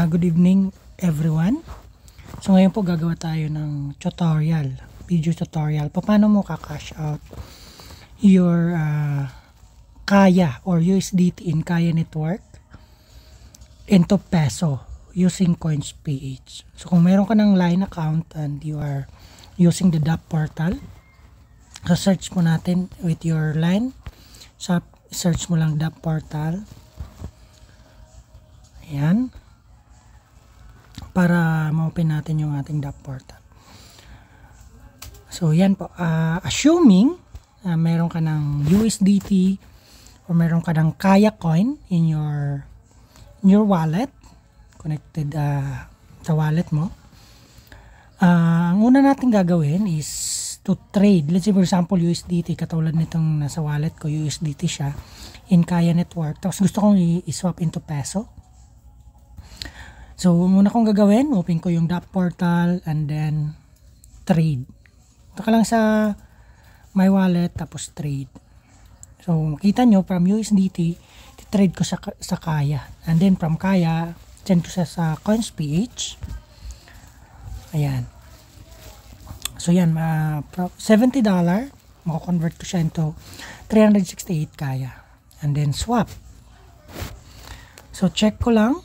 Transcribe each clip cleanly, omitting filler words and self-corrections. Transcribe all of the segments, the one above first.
Good evening everyone. So ngayon po gagawa tayo ng tutorial, video tutorial. Paano mo ka-cash out your Kaya or USDT in Kaya Network into peso using Coins.ph. So kung meron ka ng line account and you are using the DAP portal, so search mo natin with your line. So search mo lang DAP portal. Ayan. Para ma-open natin yung ating DAP portal. So yan po. Assuming meron ka ng USDT or meron ka ng Kaya coin in your wallet, connected sa wallet mo, ang una natin gagawin is to trade. Let's say for example USDT, katulad nitong nasa wallet ko, USDT siya in Kaya Network. Tapos gusto kong i-swap into peso. So, muna kong gagawin, open ko yung DAP portal and then trade. Ito ka lang sa my wallet, tapos trade. So, makita nyo from USDT, trade ko sa Kaya. And then from Kaya, send ko sa Coins.ph. Ayan. So, yan, $70, mako-convert ko siya into 368 Kaya. And then swap. So, check ko lang.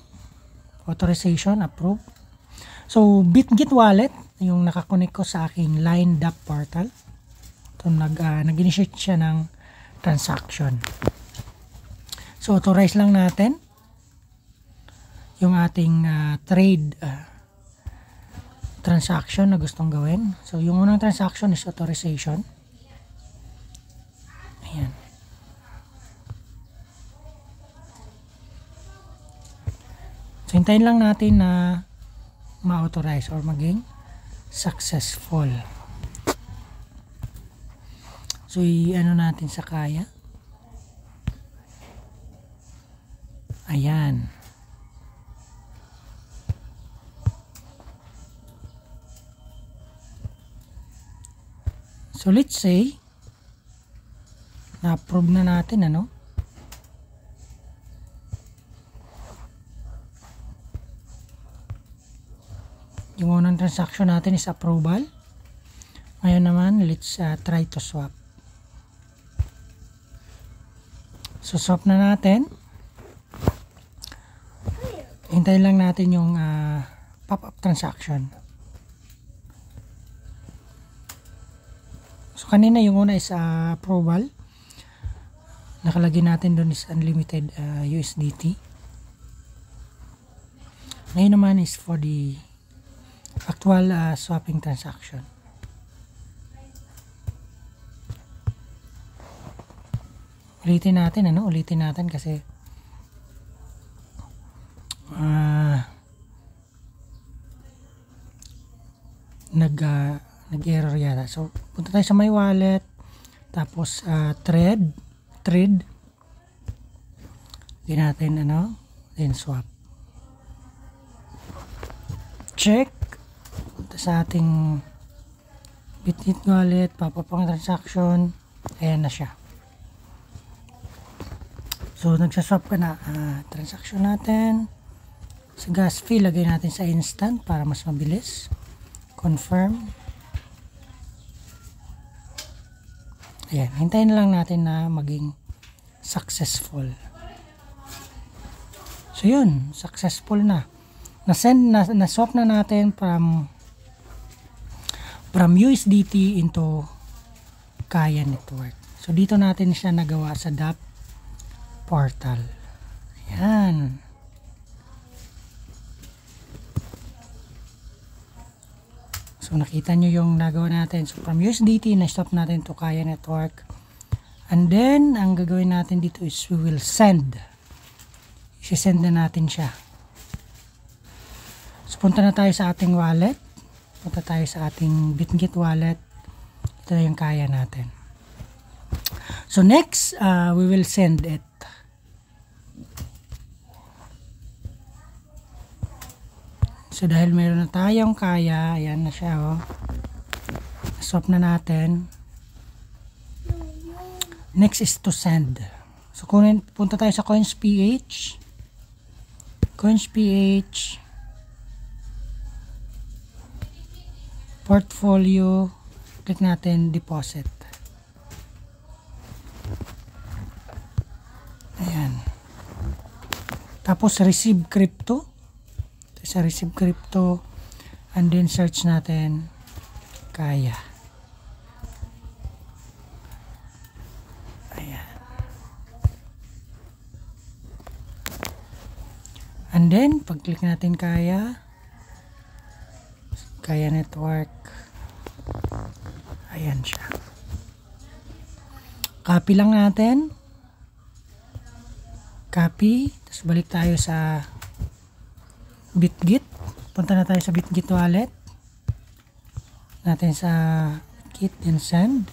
Authorization, approve. So, BitGet wallet, yung nakakonect ko sa aking Line DAP portal. So, nag-initiate siya ng transaction. So, authorize lang natin yung ating trade transaction na gustong gawin. So, yung unang transaction is authorization. Ayan. So, hintayin lang natin na ma-authorize or maging successful. So, i-ano natin sa Kaya. Ayan. So, let's say, na-approve na natin, ano? Yung unang transaction natin is approval. Ngayon naman, let's try to swap. So, swap na natin. Hintayin lang natin yung pop-up transaction. So, kanina yung una is approval. Nakalagay natin doon is unlimited USDT. Ngayon naman is for the actual swapping transaction. Ulitin natin, ano? Ulitin natin kasi nag-error yata. So, punta tayo sa my wallet, tapos trade. Hindi natin, ano? Then swap. Check. Punta sa ating BitGet wallet, pop-up ang transaction. Ayan na siya. So, nagsaswap ka na. Transaction natin. Sa gas fee, lagay natin sa instant para mas mabilis. Confirm. Ayan. Hintayin na lang natin na maging successful. So, yun. Successful na. Na-swap na natin from USDT into Kaya Network. So, dito natin siya nagawa sa DAP portal. Ayan. So, nakita nyo yung nagawa natin. So, from USDT, na-stop natin to Kaya Network. And then, ang gagawin natin dito is we will send. I-send na natin siya. So, punta na tayo sa ating wallet. Punta tayo sa ating BitGet wallet. Ito na yung Kaya natin. So, next, we will send it. So, dahil mayroon na tayong Kaya, ayan na siya, oh. Swap na natin. Next is to send. So, punta tayo sa Coins.ph. Coins.ph. portfolio, click natin deposit. Ayan. Tapos receive crypto. Sa receive crypto, and then search natin Kaya. Ayan. And then pag click natin Kaya network, ayan siya. Copy lang natin. Copy. Tapos balik tayo sa Bitgit. Punta na tayo sa Bitgit wallet. Natin sa Bitgit and send.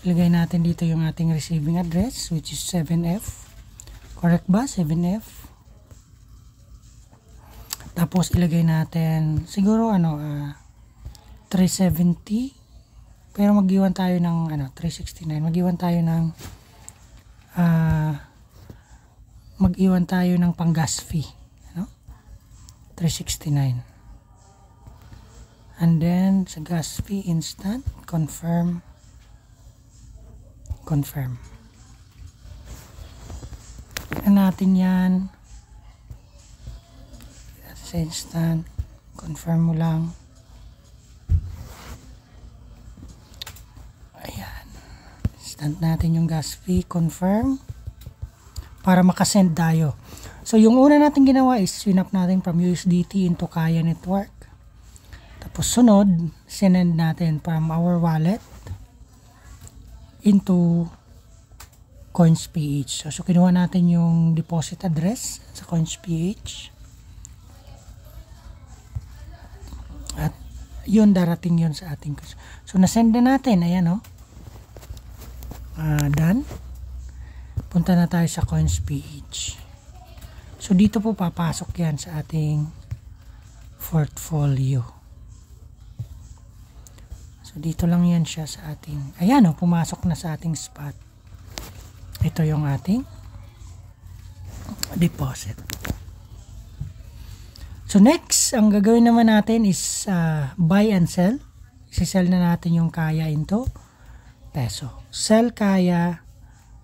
Ilagay natin dito yung ating receiving address, which is 7F. Correct ba? 7F. Tapos ilagay natin siguro 370. Pero mag-iwan tayo ng 369. Mag-iwan tayo ng pang-gas fee, 369. And then sa gas fee instant, confirm. Tignan natin yan. Sa instant, confirm mo lang. Ayan. Instant natin yung gas fee, confirm. Para makasend tayo. So, yung una natin ginawa is swap natin from USDT into Kaya network. Tapos sunod, sinend natin from our wallet into Coins.ph. So, kinuha natin yung deposit address sa Coins.ph. At yun, darating yun sa ating. So, nasend na natin. Ayan, done. Punta na tayo sa Coins.ph. So, dito po papasok yan sa ating portfolio. So, dito lang yan siya sa ating, ayan pumasok na sa ating spot. Ito yung ating deposit. So, next, ang gagawin naman natin is buy and sell. Isi-sell na natin yung Kaya into peso. Sell Kaya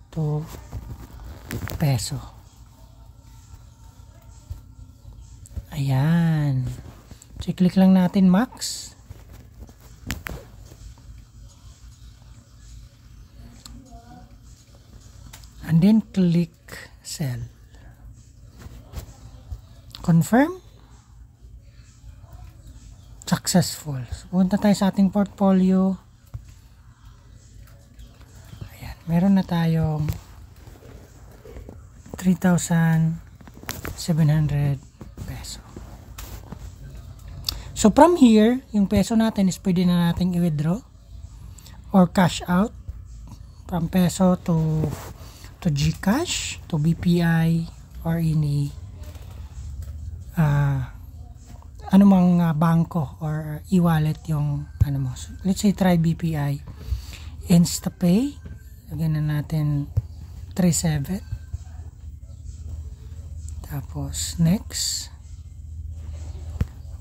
to peso. Ayan. So, i-click lang natin max. And then click sell. Confirm. Successful. So, punta tayo sa ating portfolio. Ayan. Meron na tayong 3,700 peso. So, from here, yung peso natin is pwede na natin i-withdraw or cash out from peso to GCash, to BPI, or any anumang bangko or e-wallet yung mo. So, let's say try BPI. InstaPay. Lagyan na natin 37. Tapos next.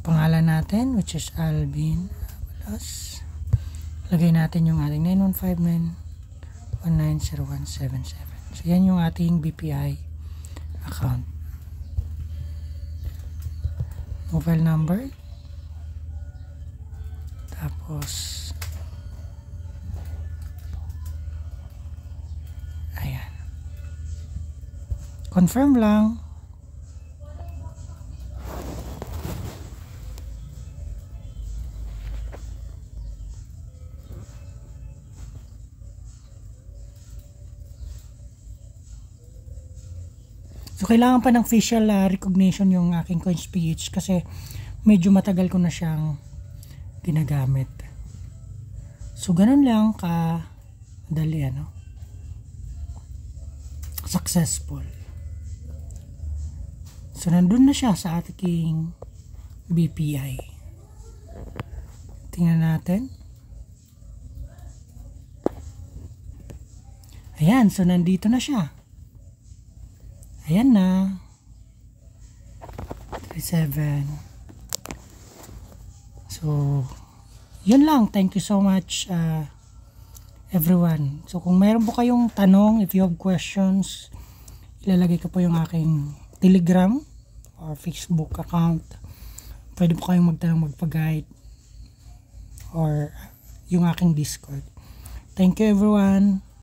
Pangalan natin, which is Alvin Abalos. Lagay natin yung ating 915-9190177. So, yan yung ating BPI account. Mobile number. Tapos, ayan. Confirm lang. So, kailangan pa ng facial recognition yung aking Coins.ph kasi medyo matagal ko na siyang ginagamit. So, ganun lang kadali, successful. So, nandun na siya sa ating BPI. Tingnan natin. Ayan, so nandito na siya. Ayan na. 27. So, yun lang. Thank you so much, everyone. So, kung mayroon po kayong tanong, if you have questions, ilalagay ko po yung aking Telegram or Facebook account. Pwede po kayong magtanong, magpa-guide, or yung aking Discord. Thank you, everyone.